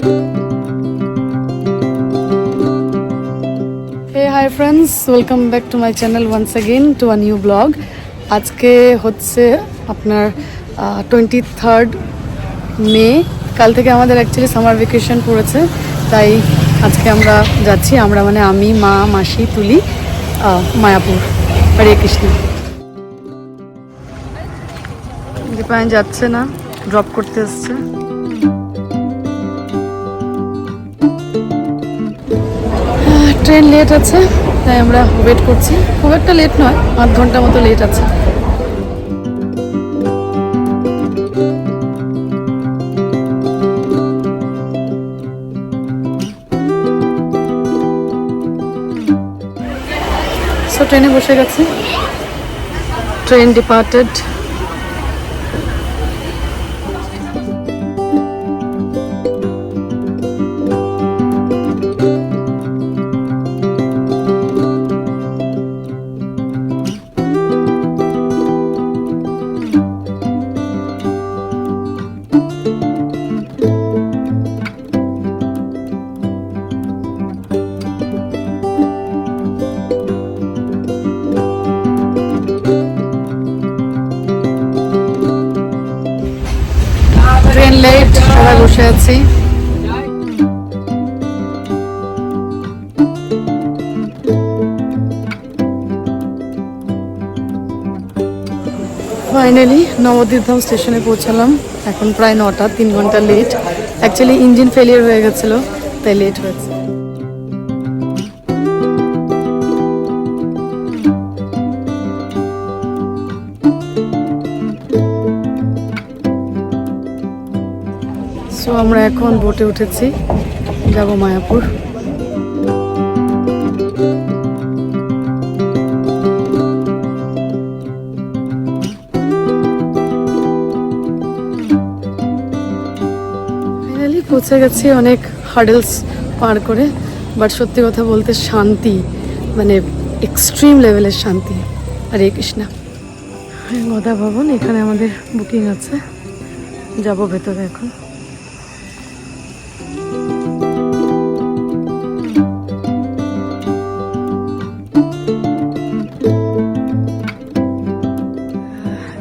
Hey, hi friends, welcome back to my channel once again to a new vlog. আজকে হচ্ছে আপনার 23rd মে। কাল থেকে আমাদের অ্যাকচুয়ালি সামার ভ্যাকেশন পড়েছে, তাই আজকে আমরা যাচ্ছি। আমরা মানে আমি, মা, মাসি, তুলি মায়াপুর। হরে কৃষ্ণ। দীপায়ন যাচ্ছে না, ড্রপ করতে এসছে। ট্রেন লেট আছে, তাই আমরা ওয়েট করছি। খুব একটা লেট নয়, 8 ঘন্টা মতো লেট আছে। সো ট্রেনে বসে গেছি। Train departed. ট্রেন লেট, সবাই বসে আছি। ফাইনালি নবদ্বীপধাম স্টেশনে পৌঁছালাম। এখন প্রায় 9টা, 3 ঘন্টা লেট। অ্যাকচুয়ালি ইঞ্জিন ফেলিয়ার হয়ে গেছিলো, তাই লেট হয়েছে। সো আমরা এখন বোটে উঠেছি, যাব মায়াপুর। ফাইনালি পৌঁছে গেছি, অনেক হার্ডেলস পার করে। বাট সত্যি কথা বলতে শান্তি, মানে এক্সট্রিম লেভেলের শান্তি। হরে কৃষ্ণা। গদা ভবন, এখানে আমাদের বুকিং আছে, যাব ভেতরে এখন।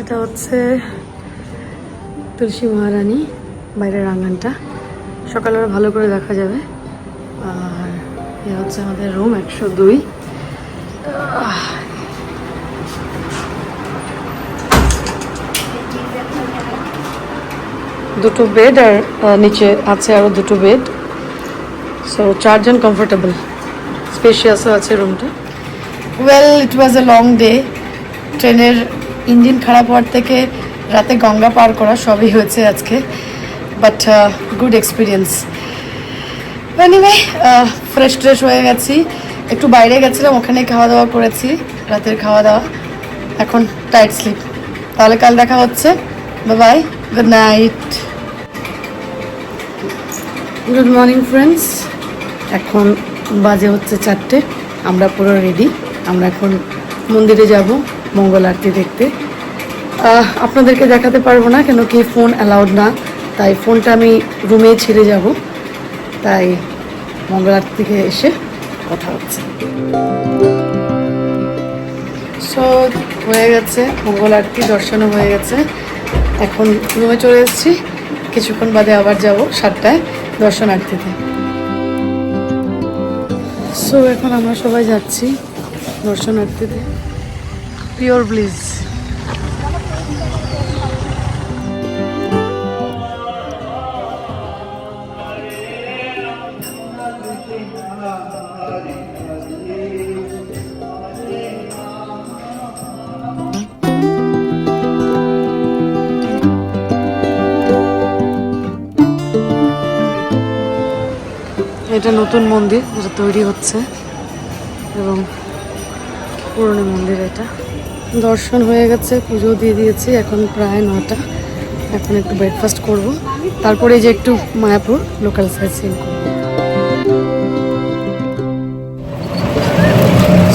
এটা হচ্ছে তুলসী মহারানী বাইরের আঙ্গানটা, সকালবেলা ভালো করে দেখা যাবে। আর এ হচ্ছে আমাদের রুম 102। দুটো বেড আর নিচে আছে আরও দুটো বেড। সো 4 জন কমফোর্টেবল, স্পেশিয়াসও আছে রুমটা। Well, it was a long day. ট্রেনের ইঞ্জিন খারাপ হওয়ার থেকে রাতে গঙ্গা পার করা সবই হয়েছে আজকে, but good experience. Anyway, fresh ট্রেশ হয়ে গেছি, একটু বাইরে গেছিলাম, ওখানে খাওয়া দাওয়া করেছি, রাতের খাওয়া দাওয়া। এখন টাইট স্লিপ। তাহলে কাল দেখা হচ্ছে। Bye bye, good night. Good morning friends. এখন বাজে হচ্ছে 4টে। আমরা পুরো রেডি। আমরা এখন মন্দিরে যাব মঙ্গল আরতি দেখতে। আপনাদেরকে দেখাতে পারবো না, কেন কি ফোন অ্যালাউড না, তাই ফোনটা আমি রুমেই ছেড়ে যাব। তাই মঙ্গল আরতি থেকে এসে কথা হচ্ছে। সো হয়ে গেছে মঙ্গল আরতি, দর্শনও হয়ে গেছে। এখন রুমে চলে এসেছি, কিছুক্ষণ বাদে আবার যাব 7টায় দর্শনার্থীতে। সো এখন আমরা সবাই যাচ্ছি দর্শনার্থীতে। পিওর ব্লিজ। এটা নতুন মন্দির, যেটা তৈরি হচ্ছে, এবং পুরনো মন্দির এটা। দর্শন হয়ে গেছে, পুজো দিয়ে দিয়েছি, এখন প্রায় 9টা। এখন একটু ব্রেকফাস্ট করব, তারপরে যে একটু মায়াপুর লোকাল সাইট সিন করব।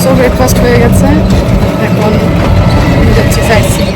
সো ব্রেকফাস্ট হয়ে গেছে, এখন যাচ্ছি সাইট সিন।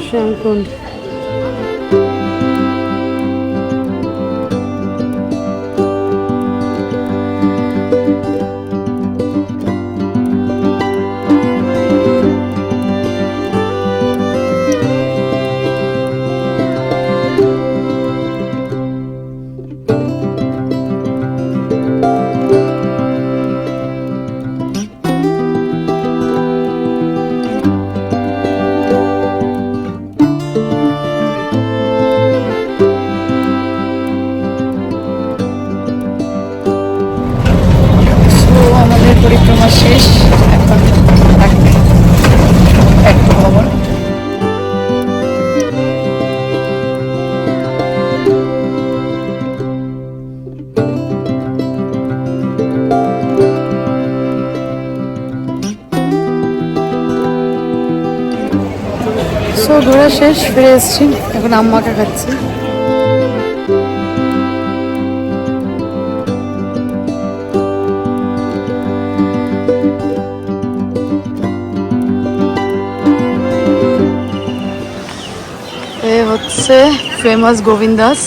শ্যামকুণ্ড। আমাদের পরিক্রমা শেষ, এখন একটু ভবন। সো ঘোরা শেষ, ফিরে এসেছি, এখন আম্মাকে খাচ্ছি। এ হচ্ছে ফেমাস গোবিন্দাস।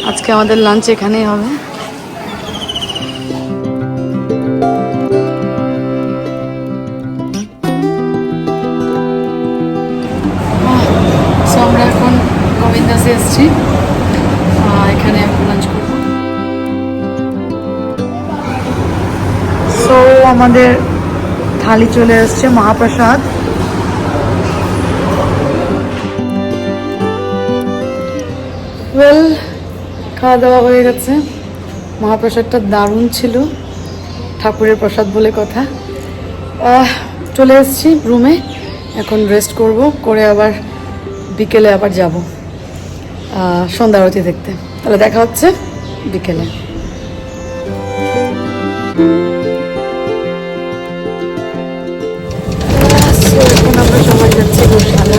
আজকে আমাদের লাঞ্চ এখানেই হবে। সো আমরা এখন গোবিন্দাসে এসেছি, এখানে লাঞ্চ করব। সো আমাদের থালি চলে এসছে, মহাপ্রসাদ। ওয়েল, খাওয়া দাওয়া হয়ে গেছে। মহাপ্রসাদটা দারুণ ছিল, ঠাকুরের প্রসাদ বলে কথা। চলে এসেছি রুমে, এখন রেস্ট করব, করে আবার বিকেলে আবার যাব সন্ধ্যা আরতি দেখতে। তাহলে দেখা হচ্ছে বিকেলে। এখন আমরা সবাই যাচ্ছি গোশালা।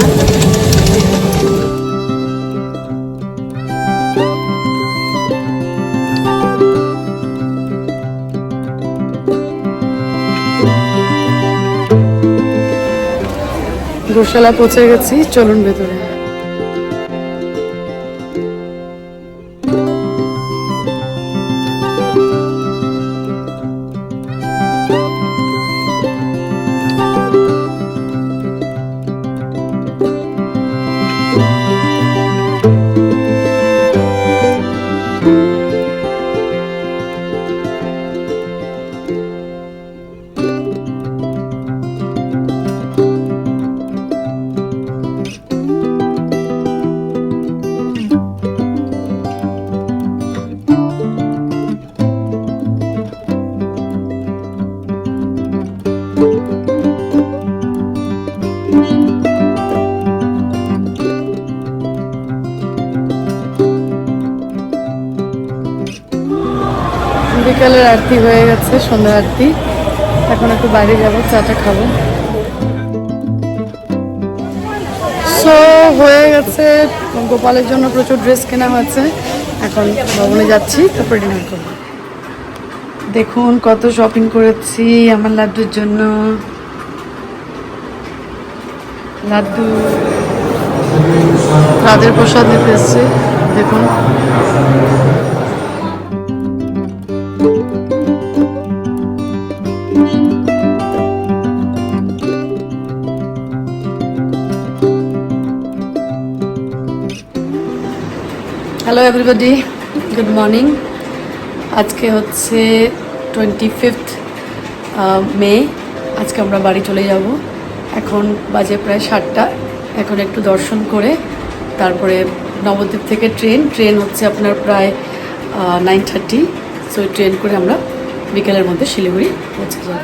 গোশালা পৌঁছে গেছি, চলুন ভেতরে। বিকালের আরতি হয়ে গেছে, সন্ধ্যা আরতি। এখন একটু বাইরে যাবো, চাটা খাবো। সো হয়ে গেছে, গোপালের জন্য প্রচুর ড্রেস কেনা হয়েছে। এখন ভবনে যাচ্ছি, তারপর ডিনার করবো। দেখুন কত শপিং করেছি আমার লাড্ডুর জন্য। লাড্ডু রাধের প্রসাদ নিতে এসছে, দেখুন। Hello everybody, good morning. আজকে হচ্ছে 25 মে। আজকে আমরা বাড়ি চলে যাব। এখন বাজে প্রায় 7টা। এখন একটু দর্শন করে তারপরে নবদ্বীপ থেকে ট্রেন হচ্ছে আপনার প্রায় 9:30। সো ট্রেন করে আমরা বিকেলের মধ্যে শিলিগুড়ি পৌঁছে যাব।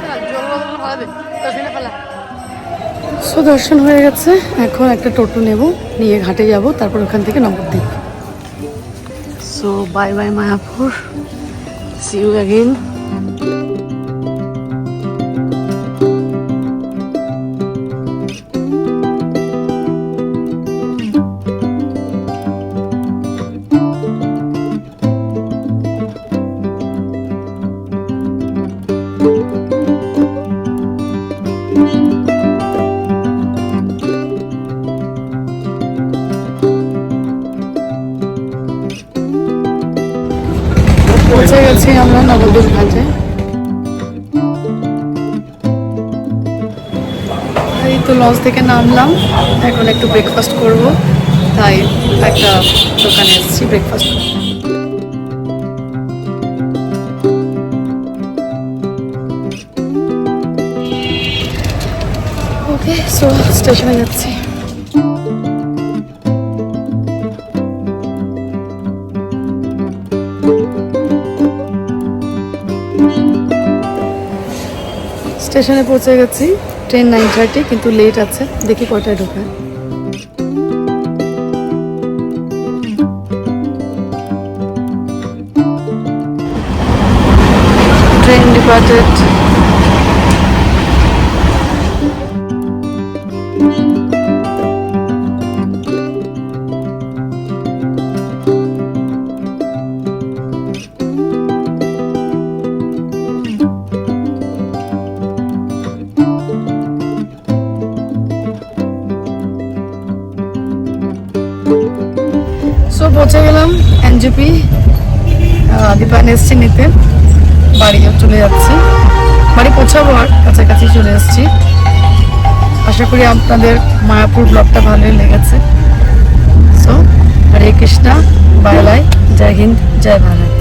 সো দর্শন হয়ে গেছে, এখন একটা টোটো নেব, নিয়ে ঘাটে যাব, তারপর ওখান থেকে Nabadwip. So bye bye Mayapur, see you again. পৌঁছে গেছি আমরা নবদ্বীপ ঘাটে। এই তো লঞ্চ থেকে নামলাম, এখন একটু ব্রেকফাস্ট করব, তাই একটা দোকানে এসেছি ব্রেকফাস্ট। ওকে, সো স্টেশনে যাচ্ছি। স্টেশনে পৌঁছে গেছি। ট্রেন 9:30, কিন্তু লেট আছে, দেখি কয়টায় ঢোকায়। Train departed. সো পৌঁছে গেলাম এনজেপি। দীপায়ন এসছি নিতে, বাড়িও চলে যাচ্ছি, বাড়ি পৌঁছাবো আর কাছাকাছি চলে এসছি। আশা করি আপনাদের মায়াপুর ব্লগটা ভালোই লেগেছে। সো হরে কৃষ্ণা, বাই বাই, জয় হিন্দ, জয় ভারত।